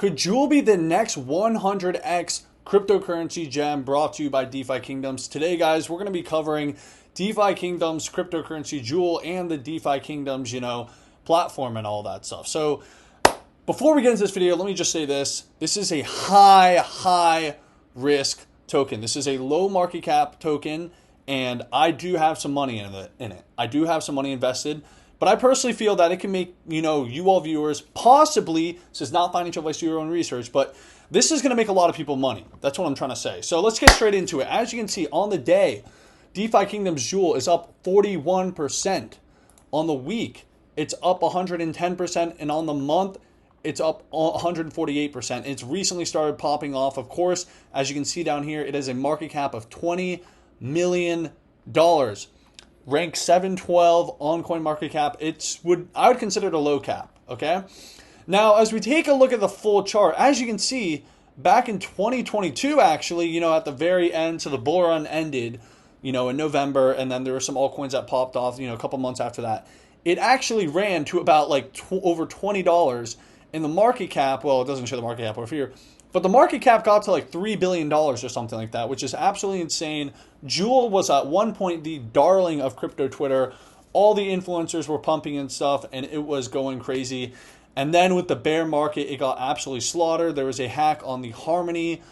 Could Jewel be the next 100x cryptocurrency gem brought to you by DeFi Kingdoms? Today, guys, we're going to be covering DeFi Kingdoms, cryptocurrency Jewel, and the DeFi Kingdoms, platform and all that stuff. So before we get into this video, let me just say this. This is a high risk token. This is a low market cap token, and I do have some money in it. I do have some money invested. But I personally feel that it can make, you all viewers, possibly, this is not financial advice, do your own research, but this is going to make a lot of people money. That's what I'm trying to say. So let's get straight into it. As you can see, on the day, DeFi Kingdoms Jewel is up 41%. On the week, it's up 110%. And on the month, it's up 148%. It's recently started popping off. Of course, as you can see down here, it has a market cap of $20 million. Rank 712 on CoinMarketCap. I would consider it a low cap, okay? Now, as we take a look at the full chart, as you can see, back in 2022, actually, at the very end, so the bull run ended, in November, and then there were some altcoins that popped off, a couple months after that. It actually ran to about over $20 in the market cap. Well, it doesn't show the market cap over here, but the market cap got to $3 billion or something like that, which is absolutely insane. Jewel was at one point the darling of crypto Twitter. All the influencers were pumping and stuff, and it was going crazy. And then with the bear market, it got absolutely slaughtered. There was a hack on the Harmony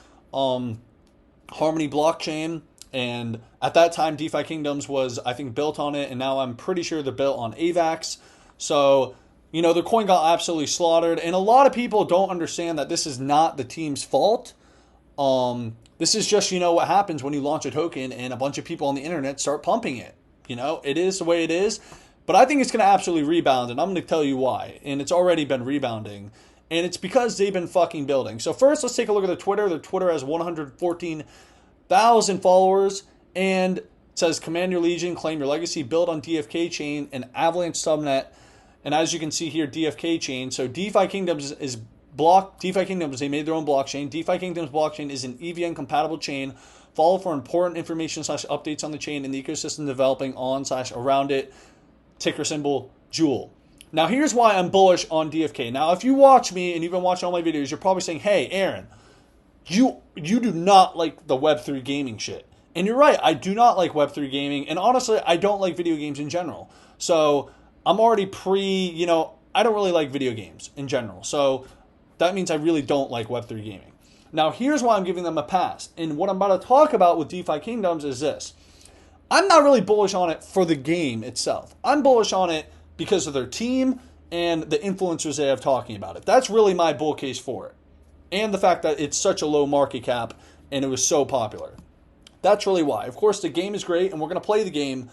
blockchain, and at that time, DeFi Kingdoms was, I think, built on it, and now I'm pretty sure they're built on AVAX. So the coin got absolutely slaughtered, and a lot of people don't understand that this is not the team's fault. This is just, what happens when you launch a token and a bunch of people on the internet start pumping it. It is the way it is, but I think it's going to absolutely rebound, and I'm going to tell you why. And it's already been rebounding, and it's because they've been fucking building. So first, let's take a look at their Twitter. Their Twitter has 114,000 followers, and it says, "Command your legion, claim your legacy, build on DFK chain and Avalanche subnet." And as you can see here, DFK chain. So DeFi Kingdoms is blocked. DeFi Kingdoms, they made their own blockchain. DeFi Kingdoms blockchain is an EVM compatible chain. Follow for important information / updates on the chain and the ecosystem developing on / around it. Ticker symbol Jewel. Now here's why I'm bullish on DFK. Now if you watch me and you've been watching all my videos, you're probably saying, "Hey, Aaron, you do not like the Web3 gaming shit." And you're right, I do not like Web3 gaming. And honestly, I don't like video games in general. So I'm already I don't really like video games in general. So that means I really don't like Web3 gaming. Now, here's why I'm giving them a pass. And what I'm about to talk about with DeFi Kingdoms is this. I'm not really bullish on it for the game itself. I'm bullish on it because of their team and the influencers they have talking about it. That's really my bull case for it. And the fact that it's such a low market cap and it was so popular. That's really why. Of course, the game is great and we're going to play the game,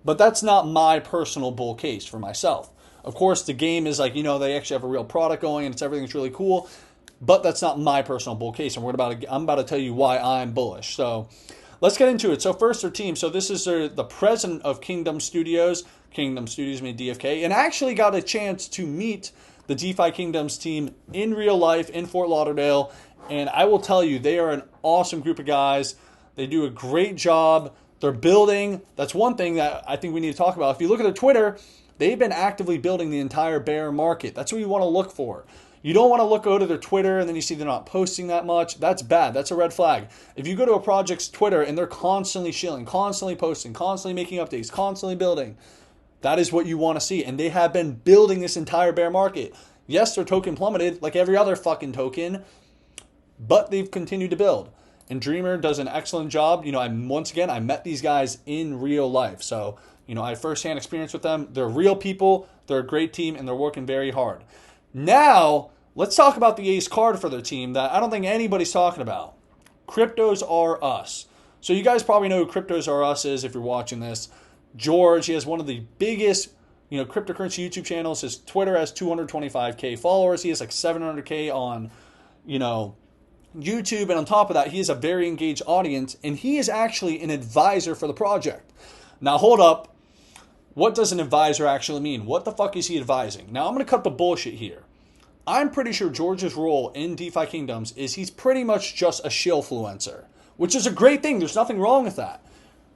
but that's not my personal bull case for myself. Of course, the game is they actually have a real product going and everything's really cool, but that's not my personal bull case. And I'm about to tell you why I'm bullish. So let's get into it. So first, their team. So this is the president of Kingdom Studios made DFK, and I actually got a chance to meet the DeFi Kingdoms team in real life in Fort Lauderdale. And I will tell you, they are an awesome group of guys. They do a great job. They're building. That's one thing that I think we need to talk about. If you look at their Twitter, they've been actively building the entire bear market. That's what you want to look for. You don't want to go to their Twitter and then you see they're not posting that much. That's bad. That's a red flag. If you go to a project's Twitter and they're constantly shilling, constantly posting, constantly making updates, constantly building, that is what you want to see. And they have been building this entire bear market. Yes, their token plummeted like every other fucking token, but they've continued to build. And Dreamer does an excellent job. I met these guys in real life. So, I have firsthand experience with them. They're real people. They're a great team, and they're working very hard. Now, let's talk about the ace card for their team that I don't think anybody's talking about. Cryptos Are Us. So you guys probably know who Cryptos Are Us is if you're watching this. George, he has one of the biggest, cryptocurrency YouTube channels. His Twitter has 225K followers. He has 700K on, YouTube, and on top of that, he has a very engaged audience, and he is actually an advisor for the project. Now, hold up. What does an advisor actually mean? What the fuck is he advising? Now, I'm going to cut the bullshit here. I'm pretty sure George's role in DeFi Kingdoms is he's pretty much just a shillfluencer, which is a great thing. There's nothing wrong with that.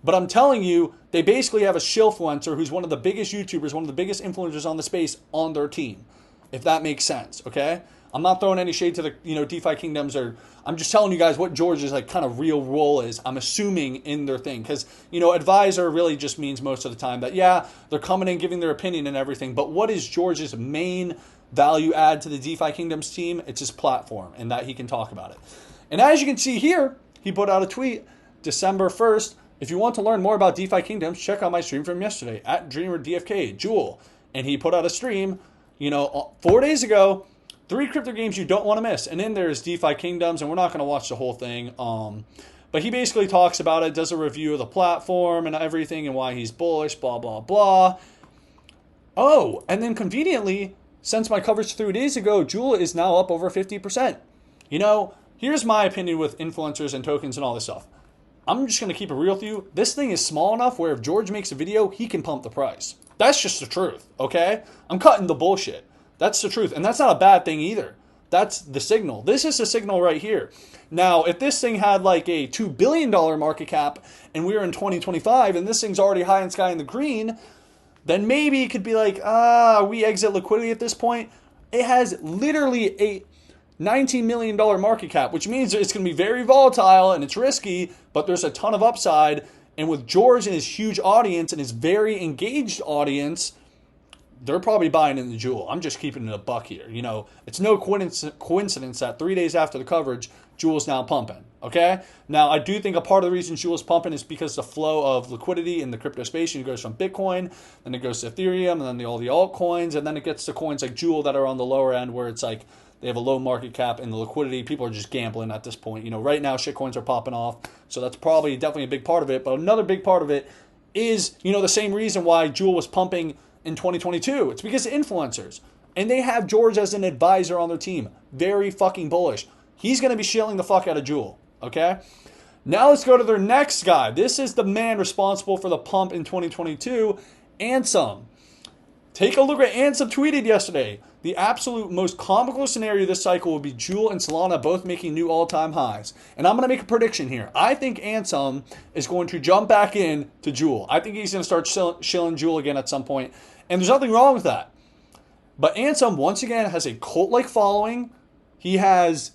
But I'm telling you, they basically have a shillfluencer who's one of the biggest YouTubers, one of the biggest influencers on the space on their team, if that makes sense, okay? I'm not throwing any shade to the, DeFi Kingdoms, or I'm just telling you guys what George's like kind of real role is. I'm assuming in their thing, because, advisor really just means most of the time that, yeah, they're coming in giving their opinion and everything. But what is George's main value add to the DeFi Kingdoms team? It's his platform and that he can talk about it. And as you can see here, he put out a tweet December 1st. If you want to learn more about DeFi Kingdoms, check out my stream from yesterday at Dreamer DFK, JEWEL. And he put out a stream, 4 days ago, 3 crypto games you don't want to miss. And then there's DeFi Kingdoms, and we're not going to watch the whole thing. But he basically talks about it, does a review of the platform and everything and why he's bullish, blah, blah, blah. Oh, and then conveniently, since my coverage 3 days ago, JEWEL is now up over 50%. Here's my opinion with influencers and tokens and all this stuff. I'm just going to keep it real with you. This thing is small enough where if George makes a video, he can pump the price. That's just the truth, okay? I'm cutting the bullshit. That's the truth. And that's not a bad thing either. That's the signal. This is the signal right here. Now, if this thing had like a $2 billion market cap and we were in 2025 and this thing's already high in sky in the green, then maybe it could be like, we exit liquidity at this point. It has literally a $19 million market cap, which means it's going to be very volatile and it's risky, but there's a ton of upside. And with George and his huge audience and his very engaged audience, they're probably buying in the JEWEL. I'm just keeping it a buck here. It's no coincidence that 3 days after the coverage, JEWEL's now pumping. Okay? Now, I do think a part of the reason JEWEL's pumping is because the flow of liquidity in the crypto space. It goes from Bitcoin, then it goes to Ethereum, and then all the altcoins, and then it gets to coins like JEWEL that are on the lower end where it's like they have a low market cap and the liquidity. People are just gambling at this point. Right now, shitcoins are popping off. So that's probably definitely a big part of it. But another big part of it is, the same reason why JEWEL was pumping in 2022. It's because of influencers. And they have George as an advisor on their team. Very fucking bullish. He's going to be shilling the fuck out of JEWEL. Okay? Now let's go to their next guy. This is the man responsible for the pump in 2022, Ansem. Take a look at Ansem tweeted yesterday. The absolute most comical scenario this cycle will be JEWEL and Solana both making new all-time highs. And I'm going to make a prediction here. I think Ansem is going to jump back in to JEWEL. I think he's going to start shilling JEWEL again at some point. And there's nothing wrong with that. But Ansem, once again, has a cult-like following. He has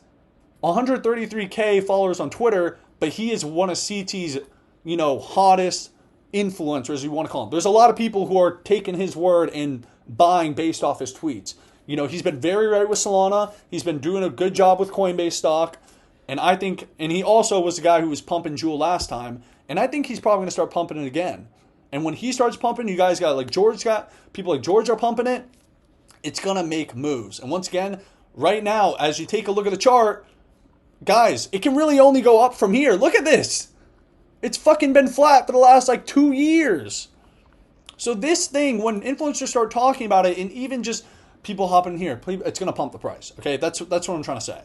133K followers on Twitter, but he is one of CT's, hottest influencers, you want to call him. There's a lot of people who are taking his word and buying based off his tweets. He's been very right with Solana. He's been doing a good job with Coinbase stock. And he also was the guy who was pumping JEWEL last time. And I think he's probably going to start pumping it again. And when he starts pumping, you guys got people like George are pumping it. It's going to make moves. And once again, right now, as you take a look at the chart, guys, it can really only go up from here. Look at this. It's fucking been flat for the last 2 years. So this thing, when influencers start talking about it, and even just people hopping in here, it's going to pump the price. Okay, that's what I'm trying to say.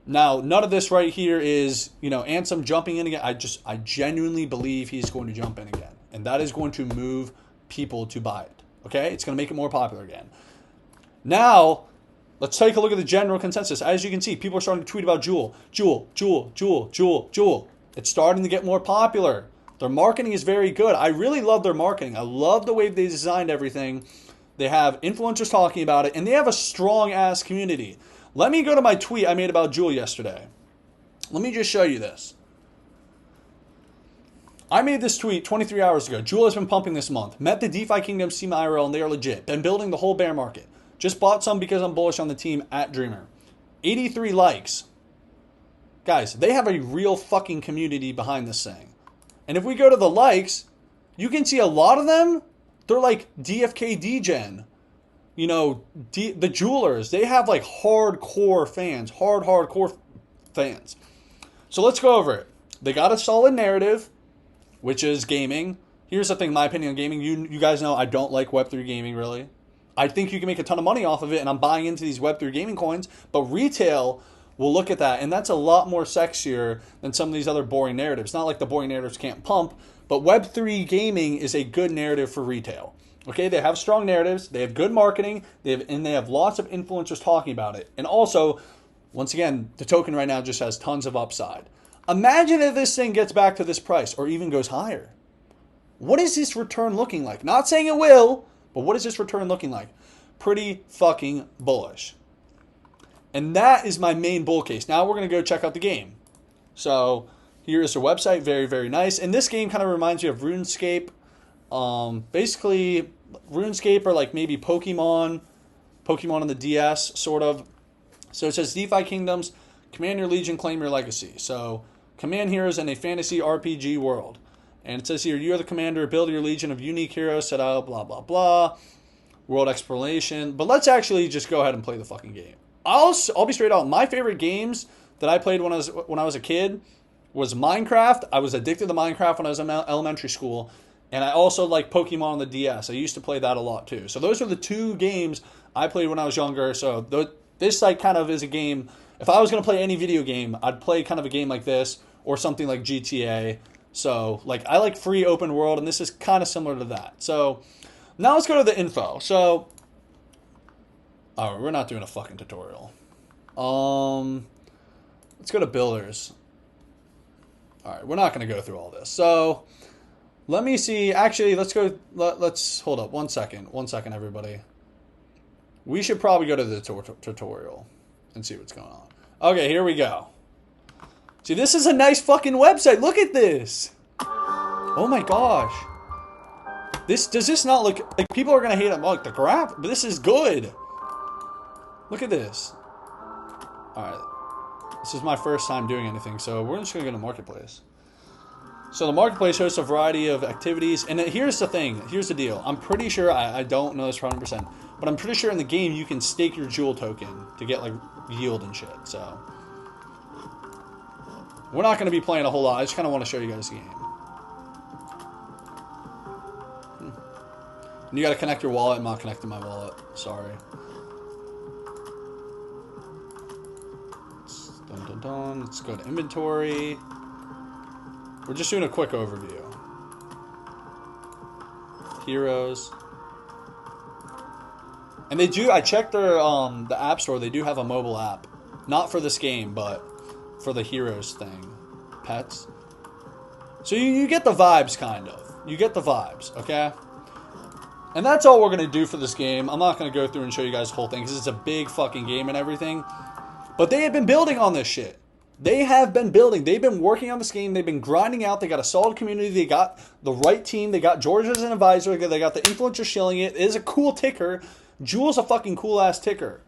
Now, none of this right here is, Ansem jumping in again. I genuinely believe he's going to jump in again. And that is going to move people to buy it. Okay, it's going to make it more popular again. Now, let's take a look at the general consensus. As you can see, people are starting to tweet about JEWEL. JEWEL. It's starting to get more popular. Their marketing is very good. I really love their marketing. I love the way they designed everything. They have influencers talking about it, and they have a strong-ass community. Let me go to my tweet I made about JEWEL yesterday. Let me just show you this. I made this tweet 23 hours ago. JEWEL has been pumping this month. Met the DeFi Kingdoms team IRL, and they are legit. Been building the whole bear market. Just bought some because I'm bullish on the team at Dreamer. 83 likes. Guys, they have a real fucking community behind this thing. And if we go to the likes, you can see a lot of them, they're like DFK Degen. The jewelers, they have hardcore fans. Hardcore fans. So let's go over it. They got a solid narrative, which is gaming. Here's the thing, my opinion on gaming. You guys know I don't like Web3 gaming, really. I think you can make a ton of money off of it, and I'm buying into these Web3 gaming coins. But retail will look at that, and that's a lot more sexier than some of these other boring narratives. Not like the boring narratives can't pump, but Web3 gaming is a good narrative for retail. Okay, they have strong narratives, they have good marketing, they have lots of influencers talking about it. And also, once again, the token right now just has tons of upside. Imagine if this thing gets back to this price or even goes higher. What is this return looking like? Not saying it will, but what is this return looking like? Pretty fucking bullish. And that is my main bull case. Now we're going to go check out the game. So here is the website. Very, very nice. And this game kind of reminds me of RuneScape. Basically, RuneScape or like maybe Pokemon on the DS, sort of. So it says DeFi Kingdoms, command your legion, claim your legacy. So command heroes in a fantasy RPG world. And it says here, you are the commander, build your legion of unique heroes, set out, blah, blah, blah. World exploration. But let's actually just go ahead and play the fucking game. I'll be straight out. My favorite games that I played when I was a kid was Minecraft. I was addicted to Minecraft when I was in elementary school. And I also like Pokemon on the DS. I used to play that a lot too. So those are the two games I played when I was younger. So this like kind of is a game. If I was going to play any video game, I'd play kind of a game like this or something like GTA. So like I like free open world, and this is kind of similar to that. So now let's go to the info. So, all right, we're not doing a fucking tutorial. Let's go to builders. All right, we're not going to go through all this. So let me see. Actually, let's go. Let's hold up 1 second. 1 second, everybody. We should probably go to the tutorial and see what's going on. Okay, here we go. See, this is a nice fucking website. Look at this. Oh my gosh. Does this not look like people are gonna hate it? Like the graph, but this is good. Look at this. All right, this is my first time doing anything, so we're just gonna go to marketplace. So the marketplace hosts a variety of activities, and here's the thing. Here's the deal. I'm pretty sure I don't know this 100%, but I'm pretty sure in the game you can stake your jewel token to get like yield and shit. So we're not gonna be playing a whole lot. I just kind of want to show you guys the game. And you got to connect your wallet. I'm not connecting my wallet. Sorry. Dun, dun, dun. Let's go to inventory. We're just doing a quick overview. Heroes. And they do, I checked their the app store. They do have a mobile app. Not for this game, but for the heroes thing. Pets. So you get the vibes, kind of. You get the vibes, okay? And that's all we're going to do for this game. I'm not going to go through and show you guys the whole thing because it's a big fucking game and everything. But they have been building on this shit. They have been building. They've been working on this game. They've been grinding out. They got a solid community. They got the right team. They got George as an advisor. They got the influencer shilling it. It is a cool ticker. Jewel's a fucking cool-ass ticker.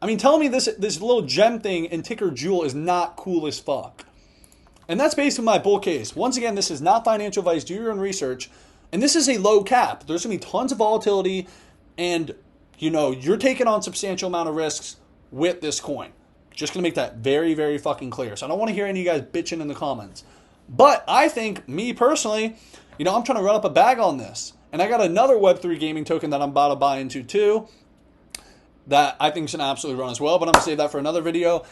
I mean, tell me this little gem thing in ticker Jewel is not cool as fuck. And that's basically my bull case. Once again, this is not financial advice. Do your own research. And this is a low cap. There's going to be tons of volatility. And, you know, you're taking on substantial amount of risks with this coin. Just going to make that very, very fucking clear. So I don't want to hear any of you guys bitching in the comments. But I think, me personally, you know, I'm trying to run up a bag on this. And I got another Web3 gaming token that I'm about to buy into too. That I think is going to absolutely run as well. But I'm going to save that for another video.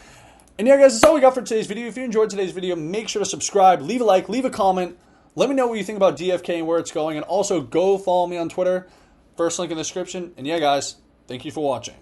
And yeah, guys, that's all we got for today's video. If you enjoyed today's video, make sure to subscribe, leave a like, leave a comment. Let me know what you think about DFK and where it's going. And also go follow me on Twitter. First link in the description. And yeah, guys, thank you for watching.